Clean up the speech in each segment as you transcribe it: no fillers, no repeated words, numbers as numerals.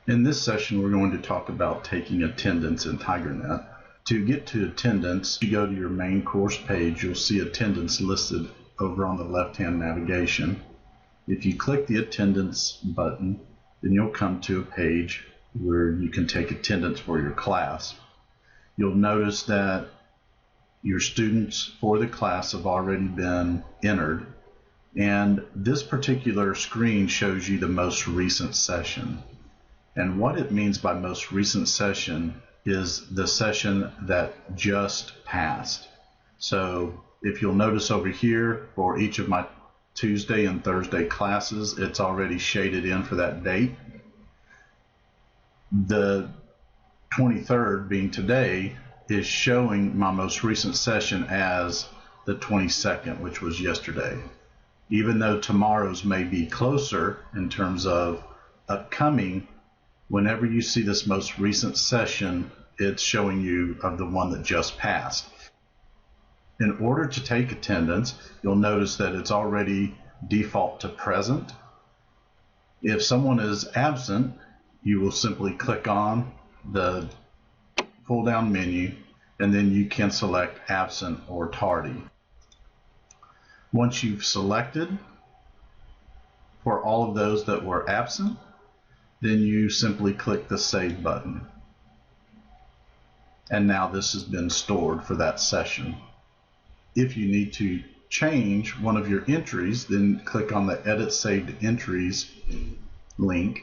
In this session, we're going to talk about taking attendance in TigerNet. To get to attendance, you go to your main course page, you'll see attendance listed over on the left-hand navigation. If you click the attendance button, then you'll come to a page where you can take attendance for your class. You'll notice that your students for the class have already been entered, and this particular screen shows you the most recent session. And what it means by most recent session is the session that just passed. So if you'll notice over here, for each of my Tuesday and Thursday classes, it's already shaded in for that date. The 23rd, being today, is showing my most recent session as the 22nd, which was yesterday. Even though tomorrow's may be closer in terms of upcoming, whenever you see this most recent session, it's showing you of the one that just passed. In order to take attendance, you'll notice that it's already default to present. If someone is absent, you will simply click on the pull-down menu, and then you can select absent or tardy. Once you've selected for all of those that were absent, then you simply click the Save button. And now this has been stored for that session. If you need to change one of your entries, then click on the Edit Saved Entries link,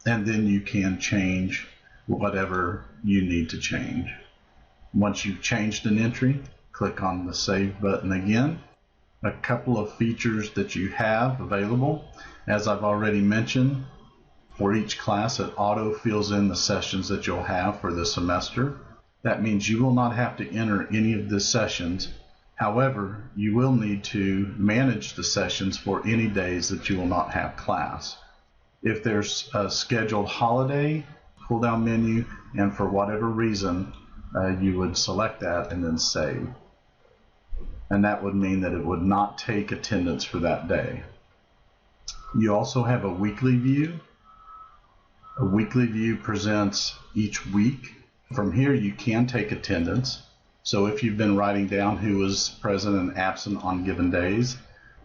and then you can change whatever you need to change. Once you've changed an entry, click on the Save button again. A couple of features that you have available, as I've already mentioned, for each class, it auto fills in the sessions that you'll have for the semester. That means you will not have to enter any of the sessions. However, you will need to manage the sessions for any days that you will not have class. If there's a scheduled holiday, pull-down menu, and for whatever reason, you would select that and then save. And that would mean that it would not take attendance for that day. You also have a weekly view. A weekly view presents each week. From here you can take attendance. So if you've been writing down who was present and absent on given days,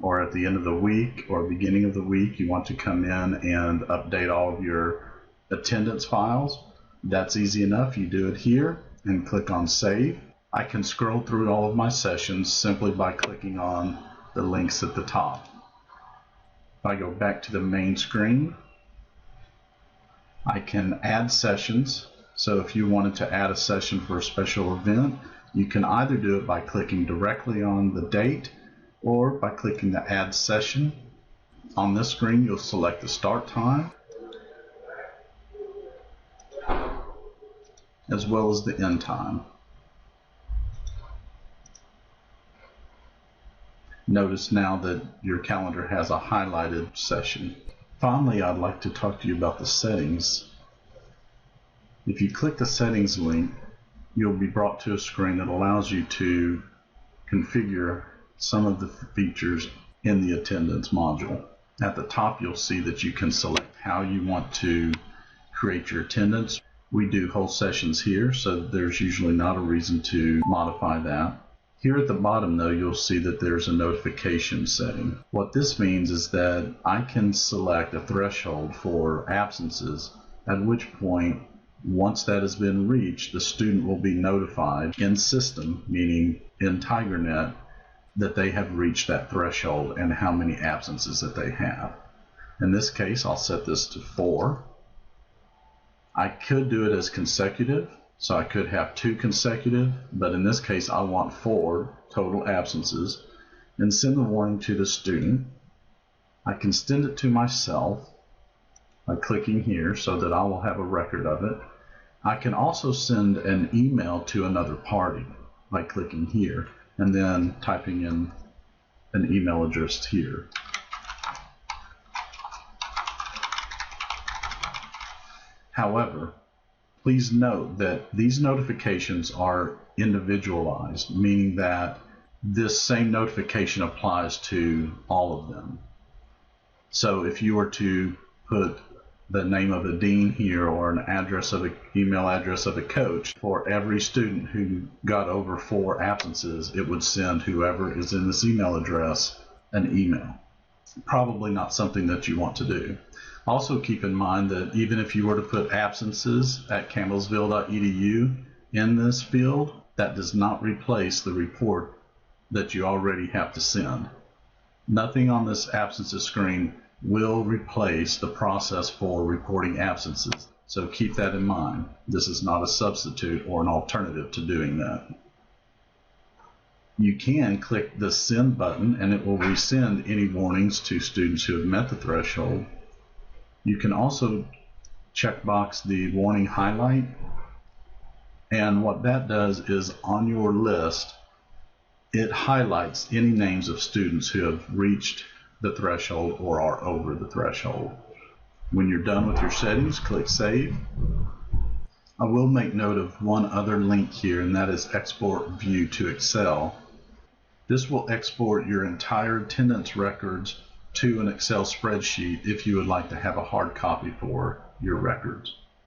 or at the end of the week or beginning of the week, you want to come in and update all of your attendance files, that's easy enough. You do it here and click on Save. I can scroll through all of my sessions simply by clicking on the links at the top. If I go back to the main screen, I can add sessions. So if you wanted to add a session for a special event, you can either do it by clicking directly on the date or by clicking the Add Session. On this screen, you'll select the start time as well as the end time. Notice now that your calendar has a highlighted session. Finally, I'd like to talk to you about the settings. If you click the settings link, you'll be brought to a screen that allows you to configure some of the features in the attendance module. At the top, you'll see that you can select how you want to create your attendance. We do whole sessions here, so there's usually not a reason to modify that. Here at the bottom, though, you'll see that there's a notification setting. What this means is that I can select a threshold for absences, at which point, once that has been reached, the student will be notified in system, meaning in TigerNet, that they have reached that threshold and how many absences that they have. In this case, I'll set this to 4. I could do it as consecutive. So I could have 2 consecutive, but in this case I want 4 total absences, and send the warning to the student. I can send it to myself by clicking here so that I will have a record of it. I can also send an email to another party by clicking here and then typing in an email address here. However, please note that these notifications are individualized, meaning that this same notification applies to all of them. So if you were to put the name of a dean here or an email address of a coach. For every student who got over 4 absences, it would send whoever is in this email address an email. Probably not something that you want to do. Also keep in mind that even if you were to put absences at campbellsville.edu in this field, that does not replace the report that you already have to send. Nothing on this absences screen will replace the process for reporting absences. So keep that in mind. This is not a substitute or an alternative to doing that. You can click the send button and it will resend any warnings to students who have met the threshold. You can also checkbox the warning highlight, and what that does is on your list it highlights any names of students who have reached the threshold or are over the threshold. When you're done with your settings, click Save. I will make note of one other link here, and that is Export View to Excel. This will export your entire attendance records to an Excel spreadsheet if you would like to have a hard copy for your records.